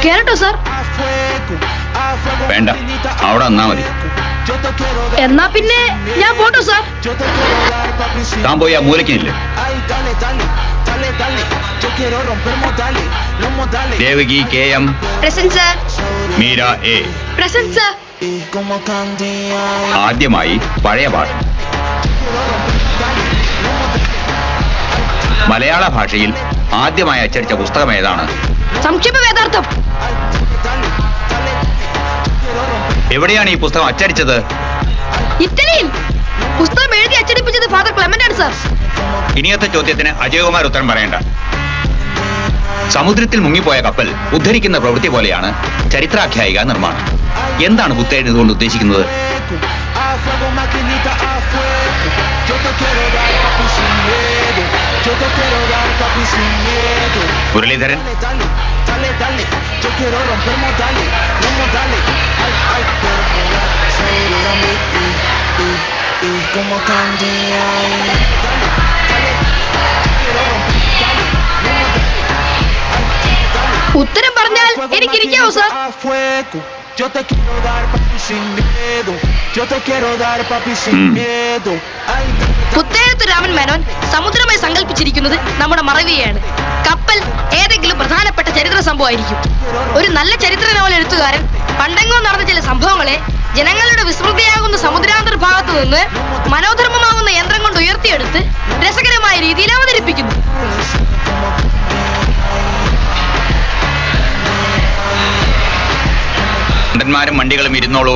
കേറട്ടോ sir? വേണ്ട, അവിടെ വന്നാ മതി. എന്നാ പിന്നെ ഞാൻ പോട്ടോ സാർ? താൻ പോയി ആ മൂലക്കിനില്ലേ? Devaki KM, present sir. Meera A. Present sir. ആദ്യമായി പഴയ പാഠം. മലയാള ഭാഷയിൽ ആദ്യമായി അച്ചടിച്ച പുസ്തകം ഏതാണ്? സംക്ഷേപ വേദാർത്ഥം. എവിടെയാണ് ഈ പുസ്തകം അച്ചടിച്ചത്? ഇറ്റലിയിൽ. പുസ്തകം എഴുതി അച്ചടിപ്പിച്ചത് ഫാദർ ക്ലെമന്റ് ആണ് സാർ. ഇനിയത്തെ ചോദ്യത്തിന് അജയകുമാർ ഉത്തരം പറയണ്ട. സമുദ്രത്തിൽ മുങ്ങിപ്പോയ കപ്പൽ ഉദ്ധരിക്കുന്ന പ്രവൃത്തി പോലെയാണ് ചരിത്രാഖ്യായിക നിർമ്മാണം. എന്താണ് പുത്തേഴ് ഇതുകൊണ്ട് ഉദ്ദേശിക്കുന്നത്? മുരളീധരൻ, ഉത്തരം പറഞ്ഞാൽ എനിക്കിരിക്കാവോ സാർ? പുത്തേഴത്ത് രാമൻ മേനോൻ സമുദ്രമായി സങ്കല്പിച്ചിരിക്കുന്നത് നമ്മുടെ മറവിയെയാണ്. കപ്പൽ ഏതെങ്കിലും പ്രധാനപ്പെട്ട ചരിത്ര സംഭവമായിരിക്കും. ഒരു നല്ല ചരിത്ര നോവൽ എഴുത്തുകാരൻ പണ്ടെങ്ങോ നടന്ന ചില സംഭവങ്ങളെ ജനങ്ങളുടെ വിസ്മൃതിയാകുന്ന സമുദ്രാന്തർ ഭാഗത്തു നിന്ന് മനോധർമ്മമാകുന്ന യന്ത്രം കൊണ്ട് ഉയർത്തിയെടുത്ത് രസകരമായ രീതിയിൽ അവതരിപ്പിക്കുന്നു. ണ്ടന്മാരും വണ്ടികളും ഇരുന്നോളൂ.